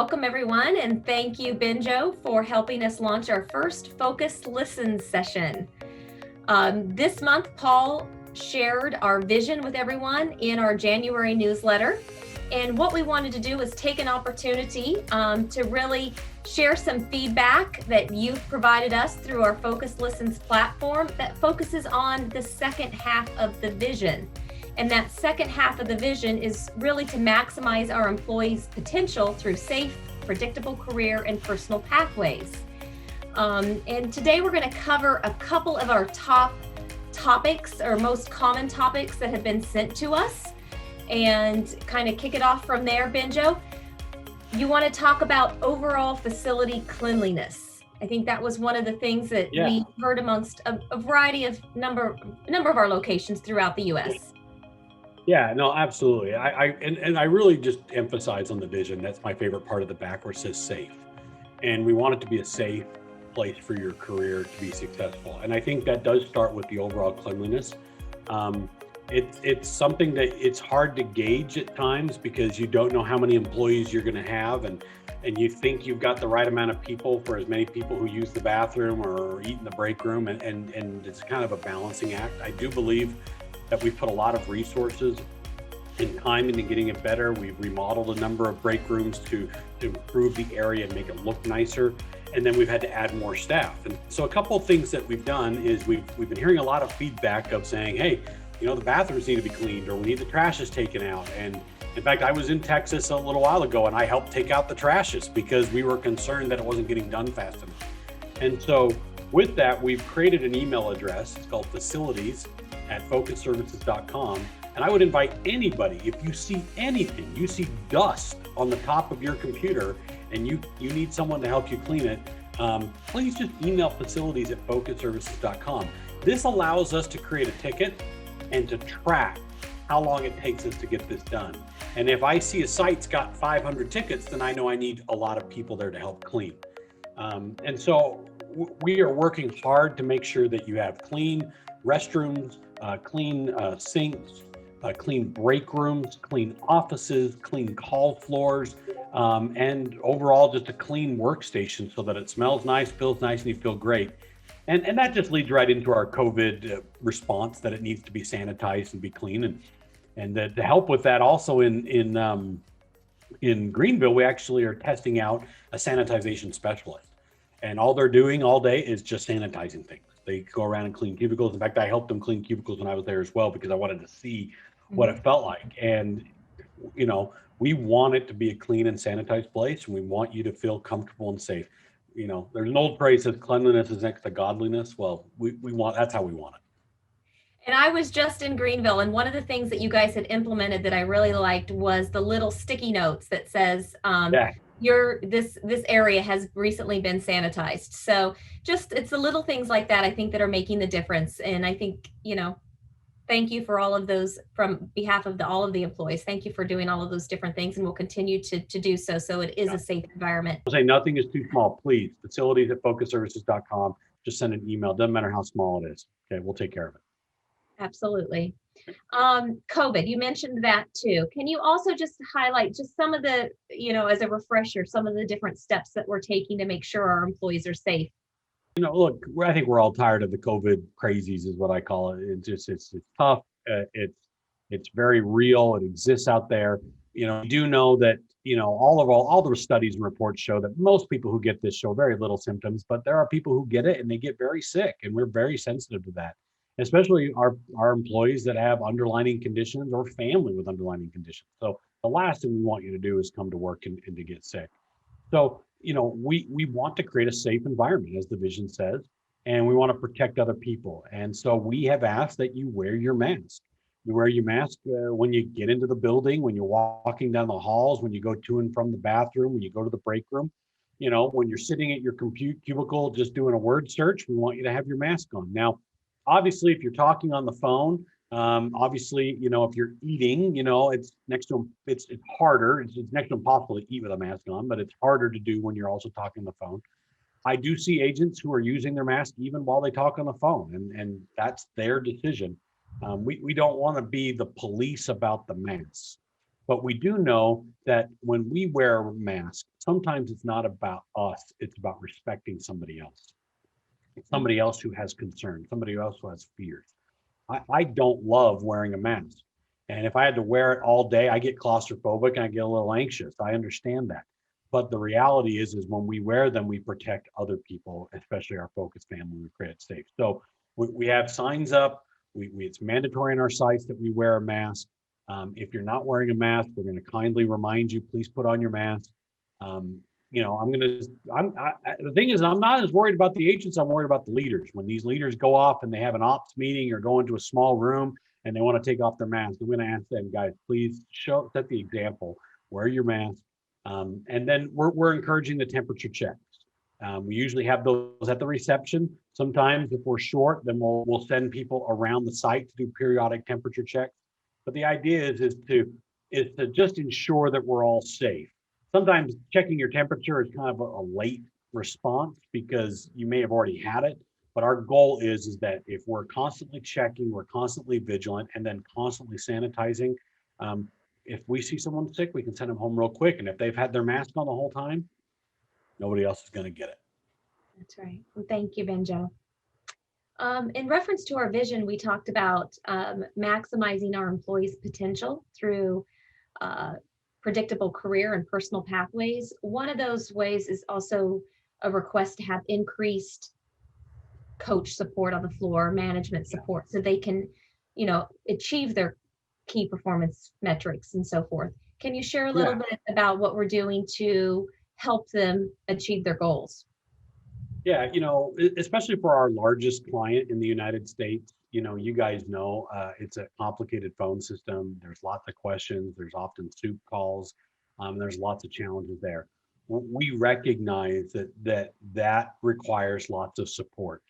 welcome everyone, and thank you, BenJoe, for helping us launch our first Focus Listen session. This month, Paul shared our vision with everyone in our January newsletter. And what we wanted to do was take an opportunity to really share some feedback that you've provided us through our Focus Listens platform that focuses on the second half of the vision. And that second half of the vision is really to maximize our employees' potential through safe, predictable career and personal pathways. And today we're going to cover a couple of our top topics or most common topics that have been sent to us and kind of kick it off from there. BenJoe, you want to talk about overall facility cleanliness. I think that was one of the things that we heard amongst a variety of number of our locations throughout the U.S. Yeah, no, absolutely. I really just emphasize on the vision. That's my favorite part of the back where it says safe. And we want it to be a safe place for your career to be successful. And I think that does start with the overall cleanliness. It's something that it's hard to gauge at times because you don't know how many employees you're going to have, and you think you've got the right amount of people for as many people who use the bathroom or eat in the break room, and it's kind of a balancing act. I do believe that we've put a lot of resources and time into getting it better. We've remodeled a number of break rooms to improve the area and make it look nicer. And then we've had to add more staff. And so a couple of things that we've done is we've been hearing a lot of feedback of saying, hey, the bathrooms need to be cleaned, or we need the trashes taken out. And in fact, I was in Texas a little while ago and I helped take out the trashes because we were concerned that it wasn't getting done fast enough. And so with that, we've created an email address. It's called facilities@focusservices.com. And I would invite anybody, if you see anything, you see dust on the top of your computer and you need someone to help you clean it, please just email facilities@focusservices.com. This allows us to create a ticket and to track how long it takes us to get this done. And if I see a site's got 500 tickets, then I know I need a lot of people there to help clean. And so we are working hard to make sure that you have clean restrooms, clean sinks, clean break rooms, clean offices, clean call floors, and overall just a clean workstation so that it smells nice, feels nice, and you feel great. And that just leads right into our COVID response that it needs to be sanitized and be clean. And to help with that, also in Greenville, we actually are testing out a sanitization specialist. And all they're doing all day is just sanitizing things. They go around and clean cubicles. In fact, I helped them clean cubicles when I was there as well because I wanted to see what it felt like. And, we want it to be a clean and sanitized place, and we want you to feel comfortable and safe. There's an old phrase that says cleanliness is next to godliness. Well, that's how we want it. And I was just in Greenville, and one of the things that you guys had implemented that I really liked was the little sticky notes that says, this area has recently been sanitized. So it's the little things like that, I think, that are making the difference. And I think, thank you for all of those from behalf of all of the employees. Thank you for doing all of those different things, and we'll continue to do so it is a safe environment. I'll say nothing is too small, please. Facilities@focusservices.com. Just send an email. Doesn't matter how small it is. Okay, we'll take care of it. Absolutely. COVID, you mentioned that too. Can you also just highlight just some of the, as a refresher, some of the different steps that we're taking to make sure our employees are safe? Look, I think we're all tired of the COVID crazies, is what I call it. It's tough. It's very real. It exists out there. We do know that, all the studies and reports show that most people who get this show very little symptoms, but there are people who get it and they get very sick, and we're very sensitive to that, especially our employees that have underlying conditions or family with underlying conditions. So the last thing we want you to do is come to work and to get sick. So, we want to create a safe environment, as the vision says, and we want to protect other people. And so we have asked that you wear your mask. You wear your mask when you get into the building, when you're walking down the halls, when you go to and from the bathroom, when you go to the break room, when you're sitting at your cubicle just doing a word search, we want you to have your mask on. Now, obviously, if you're talking on the phone, obviously, if you're eating, it's harder. It's next to impossible to eat with a mask on, but it's harder to do when you're also talking on the phone. I do see agents who are using their mask even while they talk on the phone, and that's their decision. We don't want to be the police about the masks. But we do know that when we wear a mask, sometimes it's not about us, it's about respecting somebody else who has concerns, somebody else who has fears. I don't love wearing a mask. And if I had to wear it all day, I get claustrophobic and I get a little anxious. I understand that. But the reality is when we wear them, we protect other people, especially our focus family, we create it safe. So we have signs up. It's mandatory in our sites that we wear a mask. If you're not wearing a mask, we're going to kindly remind you, please put on your mask. Um, the thing is, I'm not as worried about the agents. I'm worried about the leaders. When these leaders go off and they have an ops meeting or go into a small room and they want to take off their mask, I'm going to ask them, guys, please set the example, wear your mask. And then we're encouraging the temperature checks. We usually have those at the reception. Sometimes if we're short, then we'll send people around the site to do periodic temperature checks. But the idea is to just ensure that we're all safe. Sometimes checking your temperature is kind of a late response because you may have already had it. But our goal is that if we're constantly checking, we're constantly vigilant, and then constantly sanitizing. If we see someone sick, we can send them home real quick. And if they've had their mask on the whole time, nobody else is going to get it. That's right. Well, thank you, BenJoe. In reference to our vision, we talked about maximizing our employees' potential through predictable career and personal pathways. One of those ways is also a request to have increased coach support on the floor, management support, so they can, achieve their key performance metrics and so forth. Can you share a little bit about what we're doing to help them achieve their goals? Yeah, especially for our largest client in the United States, you guys know it's a complicated phone system. There's lots of questions. There's often soup calls. There's lots of challenges there. We recognize that requires lots of support.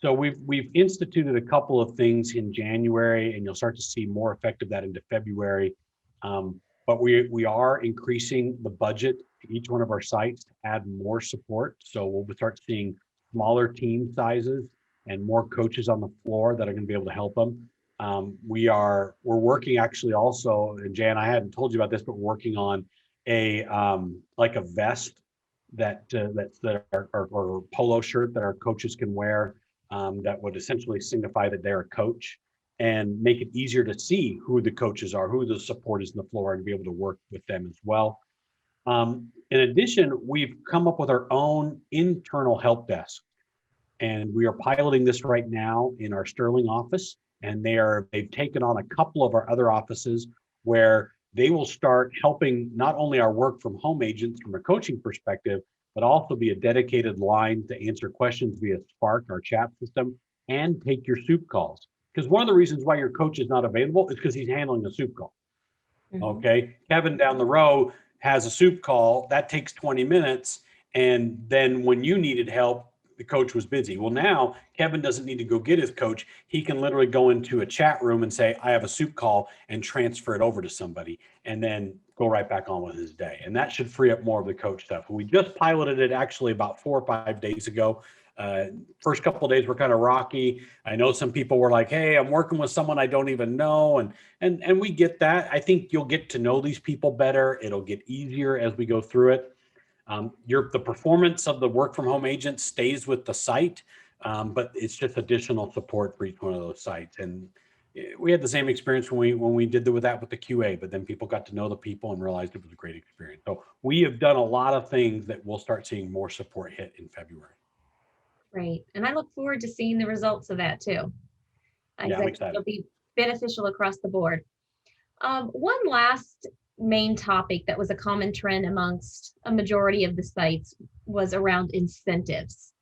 So we've instituted a couple of things in January, and you'll start to see more effect of that into February. But we are increasing the budget to each one of our sites to add more support. So we'll start seeing smaller team sizes and more coaches on the floor that are going to be able to help them. We're working actually also, and Jan, I hadn't told you about this, but we're working on a like a vest that or polo shirt that our coaches can wear that would essentially signify that they're a coach and make it easier to see who the coaches are, who the support is on the floor, and be able to work with them as well. In addition, we've come up with our own internal help desk, and we are piloting this right now in our Sterling office. And they've taken on a couple of our other offices where they will start helping not only our work from home agents from a coaching perspective, but also be a dedicated line to answer questions via Spark, our chat system, and take your soup calls. Because one of the reasons why your coach is not available is because he's handling a soup call. Okay. Kevin down the row has a soup call that takes 20 minutes. And then when you needed help, the coach was busy. Well, now Kevin doesn't need to go get his coach. He can literally go into a chat room and say, I have a soup call, and transfer it over to somebody and then go right back on with his day. And that should free up more of the coach stuff. We just piloted it actually about 4 or 5 days ago. First couple of days were kind of rocky. I know some people were like, hey, I'm working with someone I don't even know. And we get that. I think you'll get to know these people better. It'll get easier as we go through it. The performance of the work from home agent stays with the site, but it's just additional support for each one of those sites. And we had the same experience when we did that with the QA, but then people got to know the people and realized it was a great experience. So we have done a lot of things that we'll start seeing more support hit in February. Great. And I look forward to seeing the results of that too. Yeah, I'm excited. It'll be beneficial across the board. One last main topic that was a common trend amongst a majority of the sites was around incentives.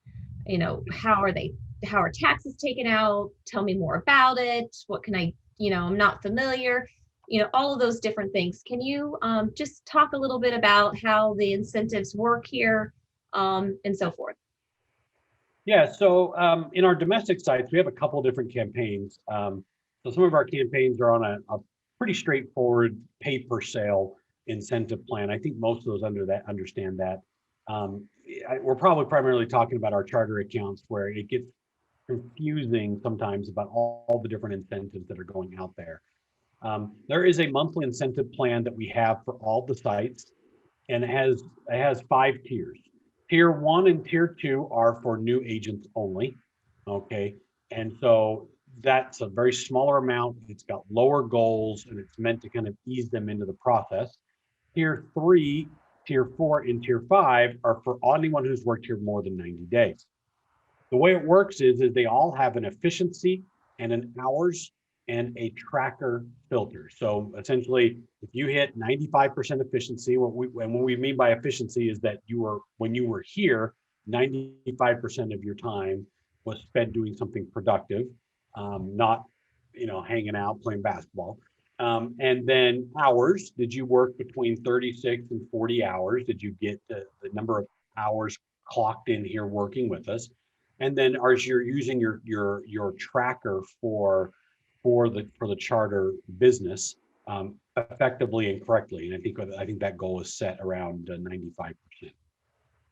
How are taxes taken out? Tell me more about it. What can I'm not familiar, all of those different things. Can you just talk a little bit about how the incentives work here and so forth? Yeah, so in our domestic sites, we have a couple of different campaigns. So some of our campaigns are on a pretty straightforward pay per sale incentive plan. I think most of those understand that. We're probably primarily talking about our charter accounts where it gets confusing sometimes about all the different incentives that are going out there. There is a monthly incentive plan that we have for all the sites, and it has 5 tiers. Tier 1 and tier 2 are for new agents only. Okay. And so that's a very smaller amount. It's got lower goals and it's meant to kind of ease them into the process. Tier 3, tier 4, and tier 5 are for anyone who's worked here more than 90 days. The way it works is they all have an efficiency and an hours and a tracker filter. So essentially, if you hit 95% efficiency, what we mean by efficiency is that when you were here, 95% of your time was spent doing something productive, not hanging out playing basketball. And then hours, did you work between 36 and 40 hours? Did you get the number of hours clocked in here working with us? And then as you're using your tracker for the charter business effectively and correctly. And I think that goal is set around 95%.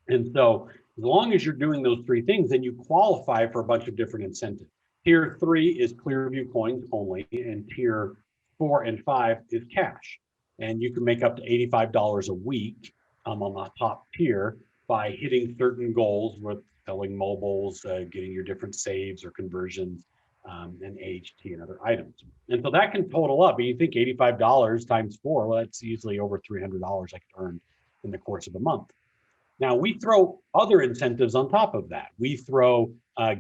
And so as long as you're doing those 3 things, then you qualify for a bunch of different incentives. Tier 3 is Clearview coins only, and tier 4 and 5 is cash. And you can make up to $85 a week on the top tier by hitting certain goals with selling mobiles, getting your different saves or conversions, and AHT and other items. And so that can total up. And you think $85 times 4, well, that's easily over $300 I could earn in the course of a month. Now we throw other incentives on top of that. We throw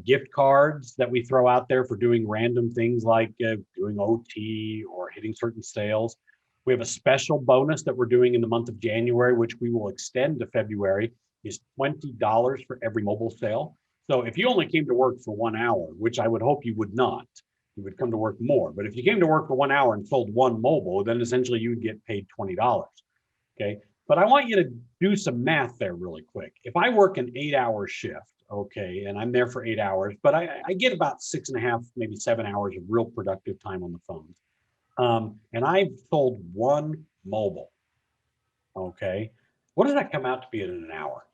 gift cards that we throw out there for doing random things like doing OT or hitting certain sales. We have a special bonus that we're doing in the month of January, which we will extend to February, is $20 for every mobile sale. So if you only came to work for 1 hour, which I would hope you would not, you would come to work more. But if you came to work for 1 hour and sold one mobile, then essentially you would get paid $20. Okay. But I want you to do some math there really quick. If I work an 8-hour shift, okay, and I'm there for 8 hours, but I get about 6.5, maybe 7 hours of real productive time on the phones. And I've sold one mobile. Okay. What does that come out to be in an hour?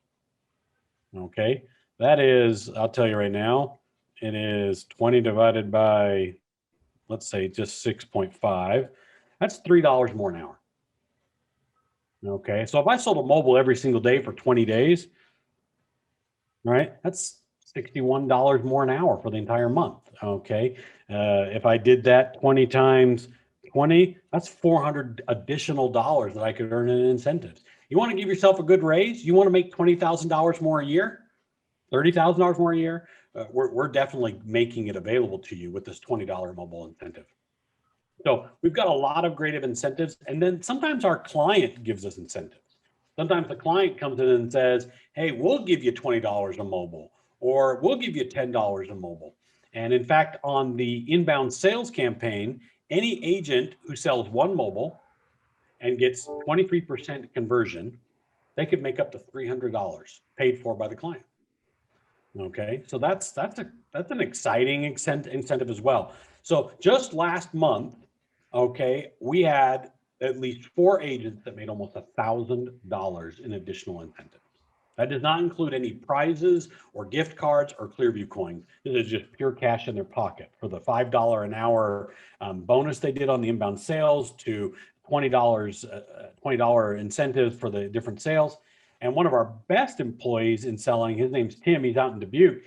Okay. That is, I'll tell you right now, it is 20 divided by, let's say just 6.5. That's $3 more an hour. Okay. So if I sold a mobile every single day for 20 days, right, that's $61 more an hour for the entire month. Okay. If I did that 20 times 20, that's $400 additional dollars that I could earn in incentives. You want to give yourself a good raise? You want to make $20,000 more a year, $30,000 more a year? We're definitely making it available to you with this $20 mobile incentive. So we've got a lot of creative incentives. And then sometimes our client gives us incentives. Sometimes the client comes in and says, hey, we'll give you $20 a mobile, or we'll give you $10 a mobile. And in fact, on the inbound sales campaign, any agent who sells one mobile and gets 23% conversion, they could make up to $300 paid for by the client. Okay, so that's an exciting incentive as well. So just last month, okay, we had at least 4 agents that made almost $1,000 in additional incentives. That does not include any prizes or gift cards or Clearview coins. This is just pure cash in their pocket for the $5 an hour bonus they did on the inbound sales, to $20 incentives for the different sales. And one of our best employees in selling, his name's Tim, he's out in Dubuque.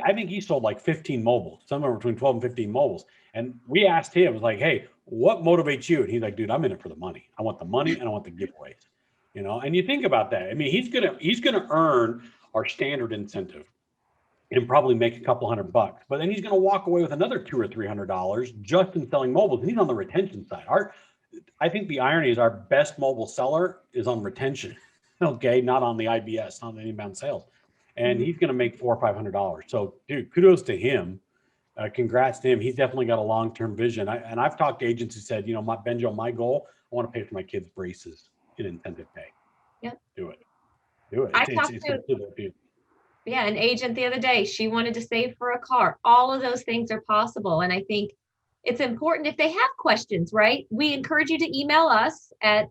I think he sold like 15 mobiles, somewhere between 12 and 15 mobiles. And we asked him, it was like, hey, what motivates you? And he's like, dude, I'm in it for the money. I want the money and I want the giveaways. And you think about that. I mean, he's gonna earn our standard incentive and probably make a couple $100, but then he's gonna walk away with another $200 or $300 just in selling mobiles. And he's on the retention side. I think the irony is our best mobile seller is on retention. Okay, not on the IBS, not on the inbound sales. And he's gonna make $400 or $500. So dude, kudos to him. Congrats to him. He's definitely got a long-term vision. I've talked to agents who said, BenJoe, my goal, I want to pay for my kids' braces in incentive pay. Yep. Do it. I talked to an agent the other day. She wanted to save for a car. All of those things are possible. And I think it's important if they have questions, right? We encourage you to email us at,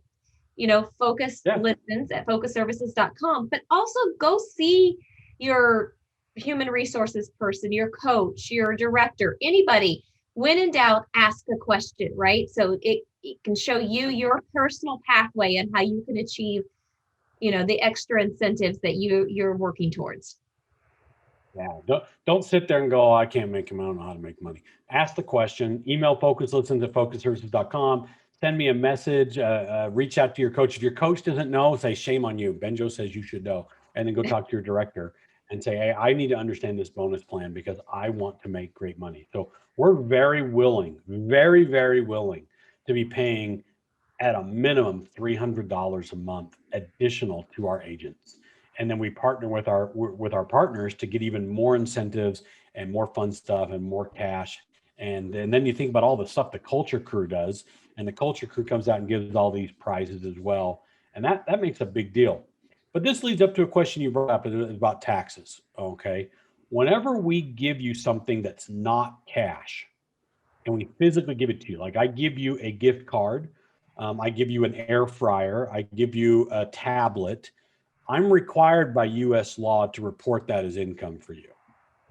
focus listens at focusservices.com, but also go see your human resources person, your coach, your director, anybody. when in doubt, ask a question, right? So it can show you your personal pathway and how you can achieve, the extra incentives that you're working towards. Yeah, don't sit there and go, oh, I can't make them. I don't know how to make money. Ask the question. Email focuslistens@focusservices.com. Send me a message. Reach out to your coach. If your coach doesn't know, say shame on you. BenJoe says you should know, and then go talk to your director and say, hey, I need to understand this bonus plan because I want to make great money. So we're very willing, very, very willing to be paying at a minimum $300 a month additional to our agents. And then we partner with our partners to get even more incentives and more fun stuff and more cash. And then you think about all the stuff the culture crew does, and the culture crew comes out and gives all these prizes as well. And that makes a big deal. But this leads up to a question you brought up about taxes. Okay. Whenever we give you something that's not cash, and we physically give it to you. Like I give you a gift card, I give you an air fryer, I give you a tablet. I'm required by US law to report that as income for you.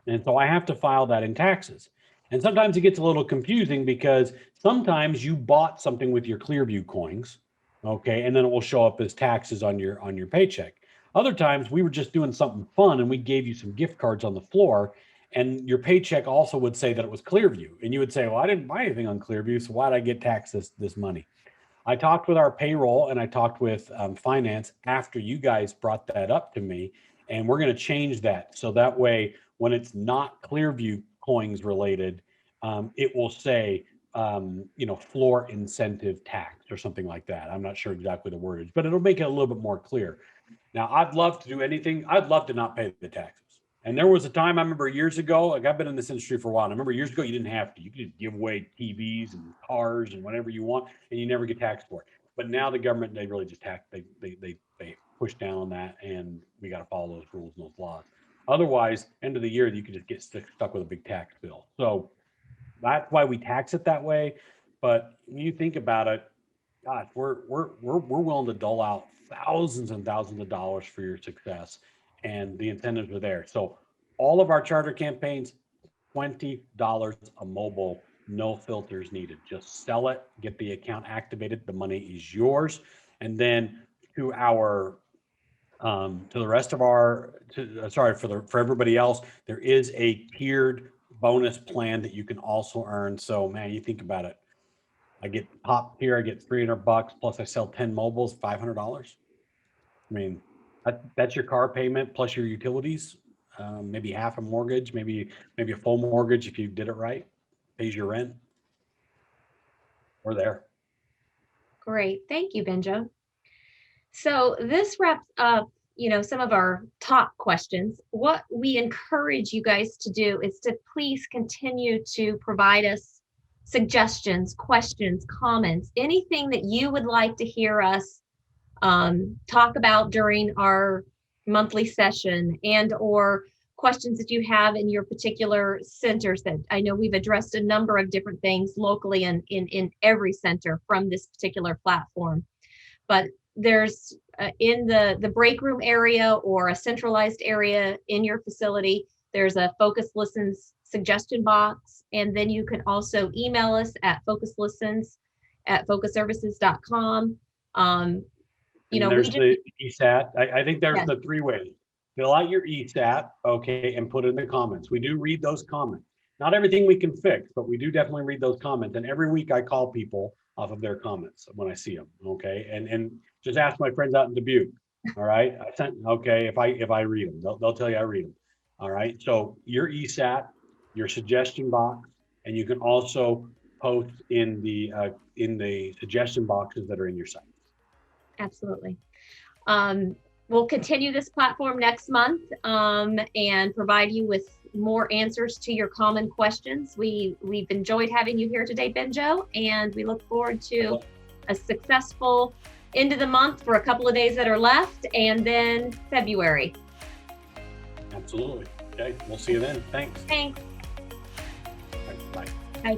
And so I have to file that in taxes. And sometimes it gets a little confusing because sometimes you bought something with your Clearview coins, okay, and then it will show up as taxes on your paycheck. Other times we were just doing something fun and we gave you some gift cards on the floor, and your paycheck also would say that it was Clearview. And you would say, well, I didn't buy anything on Clearview, so why did I get taxed this money? I talked with our payroll and I talked with finance after you guys brought that up to me, and we're going to change that so that way when it's not Clearview coins related, it will say floor incentive tax or something like that. I'm not sure exactly the wordage, but it'll make it a little bit more clear. Now, I'd love to do anything. I'd love to not pay the taxes. And there was a time I remember years ago, like I've been in this industry for a while. And I remember years ago, you didn't have to. You could give away TVs and cars and whatever you want, and you never get taxed for it. But now the government, they really just tax, they push down on that, and we got to follow those rules and those laws. Otherwise, end of the year, you could just get stuck with a big tax bill. So that's why we tax it that way. But when you think about it, gosh, we're willing to dole out thousands and thousands of dollars for your success, and the incentives are there. So all of our charter campaigns, $20 a mobile, no filters needed. Just sell it, get the account activated. The money is yours, and then to our to the rest of our for everybody else, there is a tiered bonus plan that you can also earn. So man, you think about it, I get top tier, I get $300 plus I sell 10 mobiles, $500. I mean, that's your car payment plus your utilities, maybe half a mortgage, maybe a full mortgage if you did it right, pays your rent. We're there. Great. Thank you, BenJoe. So this wraps up, some of our top questions. What we encourage you guys to do is to please continue to provide us suggestions, questions, comments, anything that you would like to hear us talk about during our monthly session, and or questions that you have in your particular centers. That I know we've addressed a number of different things locally and in every center from this particular platform. But there's in the break room area or a centralized area in your facility, there's a Focus Listens suggestion box. And then you can also email us at focuslistens@focusservices.com. There's the ESAT. I think there's the three ways. Fill out your ESAT, okay, and put it in the comments. We do read those comments. Not everything we can fix, but we do definitely read those comments. And every week I call people off of their comments when I see them, okay? And just ask my friends out in Dubuque, all right? If I read them, they'll tell you I read them, all right? So your ESAT, your suggestion box, and you can also post in the suggestion boxes that are in your site. Absolutely. We'll continue this platform next month and provide you with more answers to your common questions. We've enjoyed having you here today, BenJoe, and we look forward to a successful end of the month for a couple of days that are left, and then February. Absolutely. Okay, we'll see you then. Thanks. Thanks. Bye. Bye.